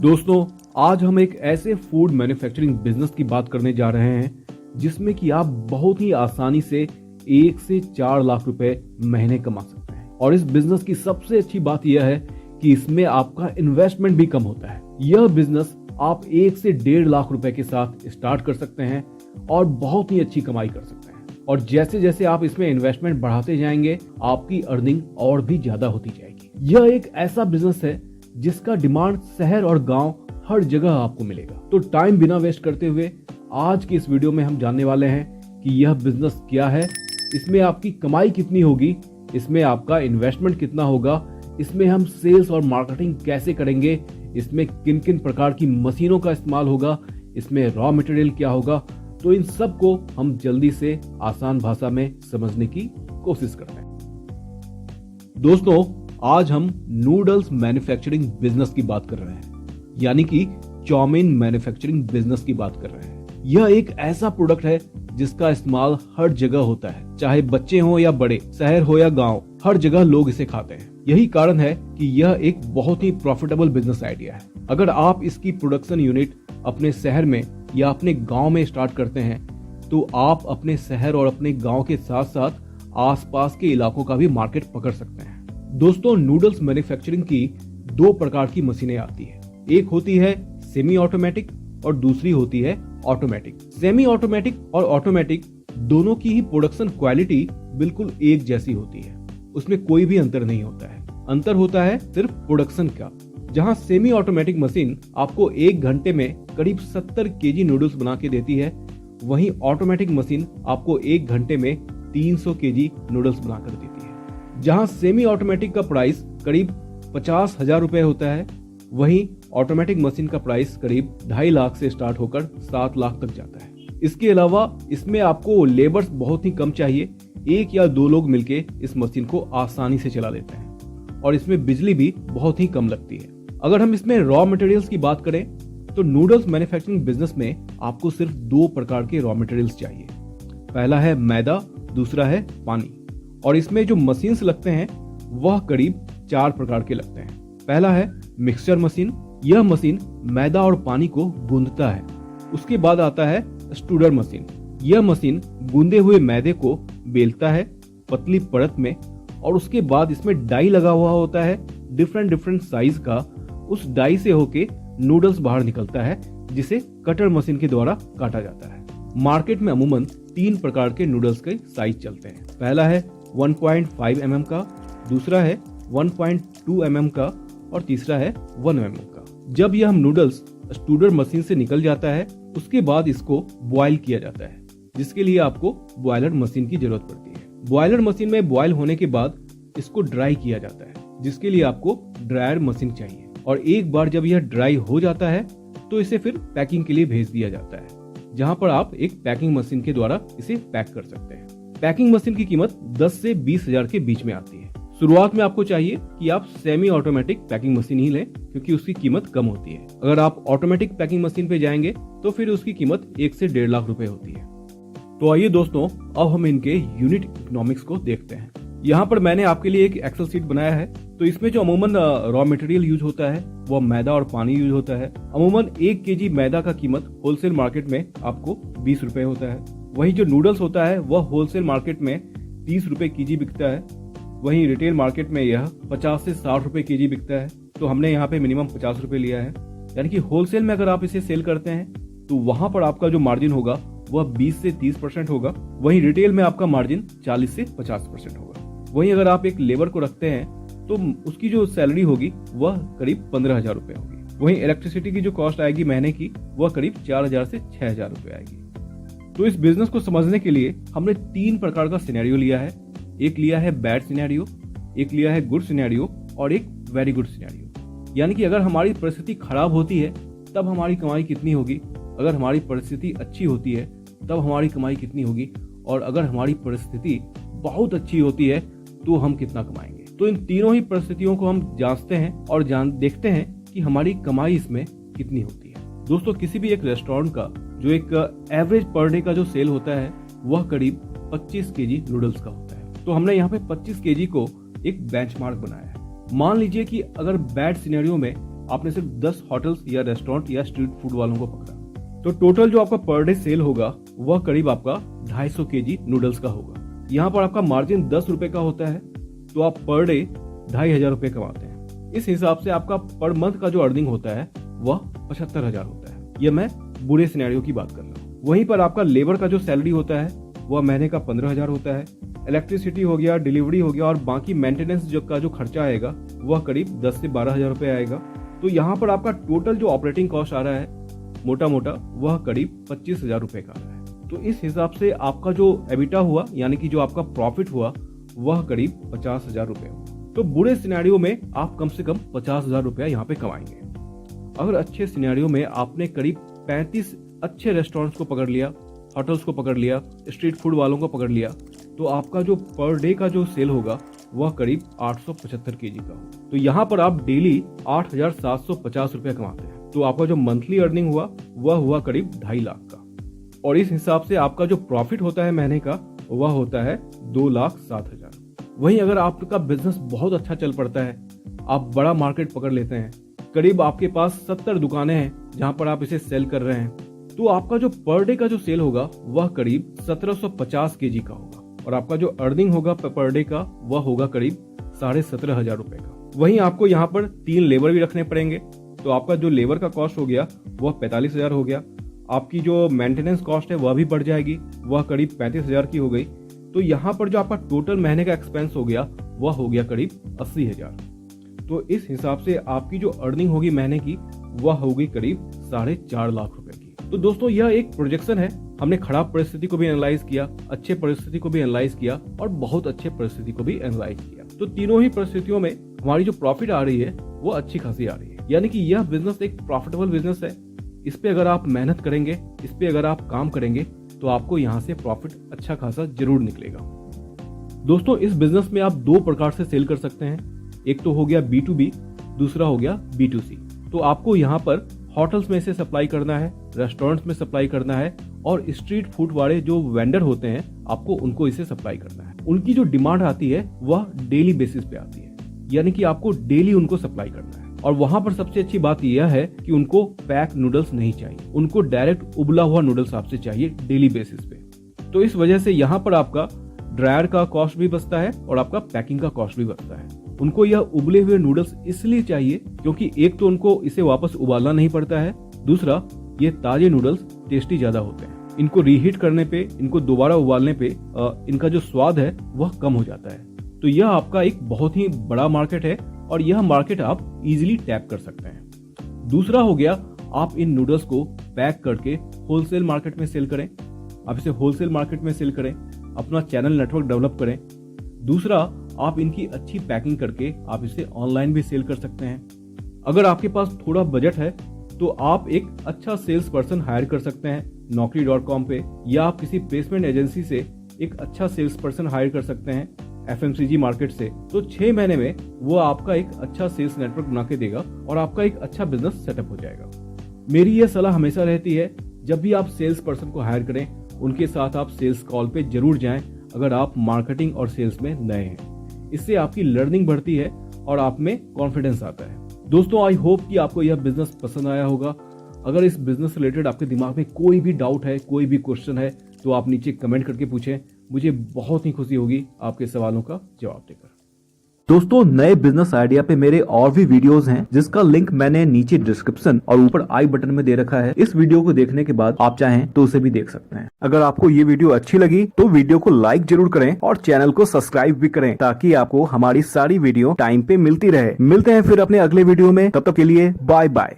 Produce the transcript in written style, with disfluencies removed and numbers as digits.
दोस्तों, आज हम एक ऐसे फूड मैन्युफैक्चरिंग बिजनेस की बात करने जा रहे हैं जिसमें कि आप बहुत ही आसानी से 1 से 4 लाख रुपए महीने कमा सकते हैं। और इस बिजनेस की सबसे अच्छी बात यह है कि इसमें आपका इन्वेस्टमेंट भी कम होता है। यह बिजनेस आप 1 से 1.5 लाख रुपए के साथ स्टार्ट कर सकते हैं और बहुत ही अच्छी कमाई कर सकते हैं। और जैसे जैसे आप इसमें इन्वेस्टमेंट बढ़ाते जाएंगे, आपकी अर्निंग और भी ज्यादा होती जाएगी। यह एक ऐसा बिजनेस है जिसका डिमांड शहर और गांव हर जगह आपको मिलेगा। तो टाइम बिना वेस्ट करते हुए आज की इस वीडियो में हम जानने वाले हैं कि यह बिजनेस क्या है, इसमें आपकी कमाई कितनी होगी, इसमें आपका इन्वेस्टमेंट कितना होगा, इसमें हम सेल्स और मार्केटिंग कैसे करेंगे, इसमें किन किन प्रकार की मशीनों का इस्तेमाल होगा, इसमें रॉ मटेरियल क्या होगा। तो इन सब को हम जल्दी से आसान भाषा में समझने की कोशिश करते हैं। दोस्तों, आज हम नूडल्स मैन्युफैक्चरिंग बिजनेस की बात कर रहे हैं, यानी कि चाउमीन मैन्युफैक्चरिंग बिजनेस की बात कर रहे हैं। यह एक ऐसा प्रोडक्ट है जिसका इस्तेमाल हर जगह होता है, चाहे बच्चे हो या बड़े, शहर हो या गांव, हर जगह लोग इसे खाते हैं। यही कारण है कि यह एक बहुत ही प्रॉफिटेबल बिजनेस आइडिया है। अगर आप इसकी प्रोडक्शन यूनिट अपने शहर में या अपने गांव में स्टार्ट करते हैं तो आप अपने शहर और अपने गांव के साथ साथ आसपास के इलाकों का भी मार्केट पकड़ सकते हैं। दोस्तों, नूडल्स मैन्युफैक्चरिंग की 2 प्रकार की मशीनें आती है। एक होती है सेमी ऑटोमेटिक और दूसरी होती है ऑटोमेटिक। सेमी ऑटोमेटिक और ऑटोमेटिक दोनों की ही प्रोडक्शन क्वालिटी बिल्कुल एक जैसी होती है, उसमें कोई भी अंतर नहीं होता है। अंतर होता है सिर्फ प्रोडक्शन का। जहां सेमी ऑटोमेटिक मशीन आपको 1 घंटे में करीब 70 केजी नूडल्स बना के देती है, वहीं ऑटोमेटिक मशीन आपको 1 घंटे में 300 केजी नूडल्स बनाकर देती है। जहां सेमी ऑटोमेटिक का प्राइस करीब 50,000 रुपए होता है, वहीं ऑटोमेटिक मशीन का प्राइस करीब 2.5 लाख से स्टार्ट होकर 7 लाख तक जाता है। इसके अलावा इसमें आपको लेबर्स बहुत ही कम चाहिए, 1 या 2 लोग मिलके इस मशीन को आसानी से चला लेते हैं और इसमें बिजली भी बहुत ही कम लगती है। अगर हम इसमें रॉ मटेरियल्स की बात करें तो नूडल्स मैन्युफैक्चरिंग बिजनेस में आपको सिर्फ 2 प्रकार के रॉ मटेरियल्स चाहिए। पहला है मैदा, दूसरा है पानी। और इसमें जो मशीन्स लगते हैं वह करीब 4 प्रकार के लगते हैं। पहला है मिक्सचर मशीन। यह मशीन मैदा और पानी को गूंदता है। उसके बाद आता है स्टूडर मशीन। यह मशीन गूंदे हुए मैदे को बेलता है पतली परत में और उसके बाद इसमें डाई लगा हुआ होता है डिफरेंट साइज का। उस डाई से होके नूडल्स बाहर निकलता है जिसे कटर मशीन के द्वारा काटा जाता है। मार्केट में अमूमन 3 प्रकार के नूडल्स के साइज चलते हैं। पहला है 1.5 mm का, दूसरा है 1.2 mm का और तीसरा है 1 mm का। जब यह नूडल्स स्टूडर मशीन से निकल जाता है उसके बाद इसको बॉयल किया जाता है, जिसके लिए आपको बॉयलर मशीन की जरूरत पड़ती है। बॉयलर मशीन में बॉयल होने के बाद इसको ड्राई किया जाता है, जिसके लिए आपको ड्रायर मशीन चाहिए। और एक बार जब यह ड्राई हो जाता है तो इसे फिर पैकिंग के लिए भेज दिया जाता है, जहां पर आप एक पैकिंग मशीन के द्वारा इसे पैक कर सकते हैं। पैकिंग मशीन की कीमत 10 से 20 हजार के बीच में आती है। शुरुआत में आपको चाहिए कि आप सेमी ऑटोमेटिक पैकिंग मशीन ही लें, क्योंकि उसकी कीमत कम होती है। अगर आप ऑटोमेटिक पैकिंग मशीन पे जाएंगे तो फिर उसकी कीमत 1 से 1.5 लाख रुपए होती है। तो आइए दोस्तों, अब हम इनके यूनिट इकोनॉमिक्स को देखते हैं। यहाँ पर मैंने आपके लिए एक एक्सेल शीट बनाया है। तो इसमें जो अमूमन रॉ मटेरियल यूज होता है वह मैदा और पानी यूज होता है। अमूमन 1 केजी मैदा का कीमत होलसेल मार्केट में आपको 20 रुपए होता है। वहीं जो नूडल्स होता है वह होलसेल मार्केट में 30 रुपए केजी बिकता है। वहीं रिटेल मार्केट में यह 50 से 60 रुपए केजी बिकता है। तो हमने यहाँ पे मिनिमम 50 रुपए लिया है, यानी कि होलसेल में अगर आप इसे सेल करते हैं तो वहां पर आपका जो मार्जिन होगा वह 20 से 30% होगा। वहीं रिटेल में आपका मार्जिन 40 से 50% होगा। वहीं अगर आप एक लेबर को रखते हैं तो उसकी जो सैलरी होगी वह करीब 15,000 रुपए होगी। वहीं इलेक्ट्रिसिटी की जो कॉस्ट आएगी महीने की वह करीब 4,000 से 6,000 रुपए आएगी। तो इस बिजनेस को समझने के लिए हमने 3 प्रकार का सिनेरियो लिया है। एक लिया है बैड सिनेरियो, एक लिया है गुड सिनेरियो और एक वेरी गुड सिनेरियो। यानी कि अगर हमारी परिस्थिति खराब होती है तब हमारी कमाई कितनी होगी, अगर हमारी परिस्थिति अच्छी होती है तब हमारी कमाई कितनी होगी, और अगर हमारी परिस्थिति बहुत अच्छी होती है तो हम कितना कमाएंगे। तो इन तीनों ही परिस्थितियों को हम जांचते हैं और देखते हैं कि हमारी कमाई इसमें कितनी होती है। दोस्तों, किसी भी एक रेस्टोरेंट का जो एक एवरेज पर डे का जो सेल होता है वह करीब 25 केजी नूडल्स का होता है। तो हमने यहाँ पे 25 केजी को एक बेंचमार्क बनाया है। मान लीजिए कि अगर बैड सिनेरियो में आपने सिर्फ 10 होटल्स या रेस्टोरेंट या स्ट्रीट फूड वालों को पकड़ा। तो टोटल जो आपका पर डे सेल होगा वह करीब आपका 250 केजी नूडल्स का होगा। यहाँ पर आपका मार्जिन 10 रुपए का होता है, तो आप पर डे 2500 रुपए कमाते हैं। इस हिसाब से आपका पर मंथ का जो अर्निंग होता है वह 75,000 होता है। यह मैं बुरे सिनेरियो की बात कर रहा हूँ। वहीं पर आपका लेबर का जो सैलरी होता है वह महीने का 15,000 होता है। इलेक्ट्रिसिटी हो गया, डिलीवरी हो गया और बाकी मेंटेनेंस का जो खर्चा आएगा वह करीब 10 से 12,000 रुपए आएगा। तो यहाँ पर आपका टोटल जो ऑपरेटिंग कॉस्ट आ रहा है मोटा मोटा वह करीब 25,000 रुपए का आ रहा है। तो इस हिसाब से आपका जो एबिटा हुआ यानी कि जो आपका प्रॉफिट हुआ वह करीब 50,000 रुपए हुआ। तो बुरे सिनेरियो में आप कम से कम 50,000 रुपया यहाँ पे कमाएंगे। अगर अच्छे सिनेरियो में आपने करीब 35 अच्छे रेस्टोरेंट्स को पकड़ लिया, होटल्स को पकड़ लिया, स्ट्रीट फूड वालों को पकड़ लिया, तो आपका जो पर डे का जो सेल होगा वह करीब 875 केजी का हो। तो यहाँ पर आप डेली 8,750 रुपया कमाते हैं। तो आपका जो मंथली अर्निंग हुआ वह हुआ करीब 2.5 लाख का। और इस हिसाब से आपका जो प्रॉफिट होता है महीने का वह होता है 2,07,000। वहीं अगर आपका बिजनेस बहुत अच्छा चल पड़ता है, आप बड़ा मार्केट पकड़ लेते हैं, करीब आपके पास 70 दुकानें हैं जहां पर आप इसे सेल कर रहे हैं, तो आपका जो पर डे का जो सेल होगा वह करीब 1750 केजी का होगा। और आपका जो अर्निंग होगा पर डे का वह होगा करीब 17,500 रुपए का। वहीं आपको यहाँ पर 3 लेबर भी रखने पड़ेंगे, तो आपका जो लेबर का कॉस्ट हो गया वह 45,000 हो गया। आपकी जो मेंटेनेंस कॉस्ट है वह भी बढ़ जाएगी, वह करीब 35,000 की हो गई। तो यहाँ पर जो आपका टोटल महीने का एक्सपेंस हो गया वह हो गया करीब 80,000। तो इस हिसाब से आपकी जो अर्निंग होगी महीने की वह होगी करीब 4.5 लाख रुपए की। तो दोस्तों यह एक प्रोजेक्शन है। हमने खराब परिस्थिति को भी एनालाइज किया, अच्छे परिस्थिति को भी एनालाइज किया और बहुत अच्छे परिस्थिति को भी एनालाइज किया। तो तीनों ही परिस्थितियों में हमारी जो प्रॉफिट आ रही है वो अच्छी खासी आ रही है। यानी कि यह बिजनेस एक प्रॉफिटेबल बिजनेस है। इस पे अगर आप मेहनत करेंगे, इस पे अगर आप काम करेंगे तो आपको यहाँ से प्रॉफिट अच्छा खासा जरूर निकलेगा। दोस्तों इस बिजनेस में आप 2 प्रकार से सेल कर सकते हैं। एक तो हो गया B2B, दूसरा हो गया B2C। तो आपको यहाँ पर होटल्स में इसे सप्लाई करना है, रेस्टोरेंट्स में सप्लाई करना है और स्ट्रीट फूड वाले जो वेंडर होते हैं आपको उनको इसे सप्लाई करना है। उनकी जो डिमांड आती है वह डेली बेसिस पे आती है, यानी कि आपको डेली उनको सप्लाई करना है। और वहां पर सबसे अच्छी बात यह है कि उनको पैक नूडल्स नहीं चाहिए, उनको डायरेक्ट उबला हुआ नूडल्स आपसे चाहिए डेली बेसिस पे। तो इस वजह से यहाँ पर आपका ड्रायर का कॉस्ट भी बचता है और आपका पैकिंग का कॉस्ट भी बचता है। उनको यह उबले हुए नूडल्स इसलिए चाहिए क्योंकि एक तो उनको इसे वापस उबालना नहीं पड़ता है, दूसरा ये ताजे नूडल्स टेस्टी ज्यादा होते हैं। इनको रीहीट करने पे, इनको दोबारा उबालने पे इनका जो स्वाद है वह कम हो जाता है। तो यह आपका एक बहुत ही बड़ा मार्केट है और यह मार्केट आप इजीली टैप कर सकते हैं। दूसरा हो गया आप इन नूडल्स को पैक करके होलसेल मार्केट में सेल करें। आप इसे होलसेल मार्केट में सेल करें, अपना चैनल नेटवर्क डेवलप करें। दूसरा आप इनकी अच्छी पैकिंग करके आप इसे ऑनलाइन भी सेल कर सकते हैं। अगर आपके पास थोड़ा बजट है तो आप एक अच्छा सेल्स पर्सन हायर कर सकते हैं Naukri.com पे, या आप किसी प्लेसमेंट एजेंसी से एक अच्छा सेल्स पर्सन हायर कर सकते हैं FMCG मार्केट से। तो 6 महीने में वो आपका एक अच्छा सेल्स नेटवर्क बना के देगा और आपका एक अच्छा बिजनेस सेटअप हो जाएगा। मेरी यह सलाह हमेशा रहती है, जब भी आप सेल्स पर्सन को हायर करें उनके साथ आप सेल्स कॉल पे जरूर जाएं अगर आप मार्केटिंग और सेल्स में नए हैं। इससे आपकी लर्निंग बढ़ती है और आप में कॉन्फिडेंस आता है। दोस्तों आई होप कि आपको यह बिजनेस पसंद आया होगा। अगर इस बिजनेस से रिलेटेड आपके दिमाग में कोई भी डाउट है, कोई भी क्वेश्चन है, तो आप नीचे कमेंट करके पूछें। मुझे बहुत ही खुशी होगी आपके सवालों का जवाब देकर। दोस्तों नए बिजनेस आइडिया पे मेरे और भी वीडियोस हैं जिसका लिंक मैंने नीचे डिस्क्रिप्शन और ऊपर आई बटन में दे रखा है। इस वीडियो को देखने के बाद आप चाहें तो उसे भी देख सकते हैं। अगर आपको ये वीडियो अच्छी लगी तो वीडियो को लाइक जरूर करें और चैनल को सब्सक्राइब भी करें ताकि आपको हमारी सारी वीडियो टाइम पे मिलती रहे। मिलते हैं फिर अपने अगले वीडियो में, तब तक के लिए बाय बाय।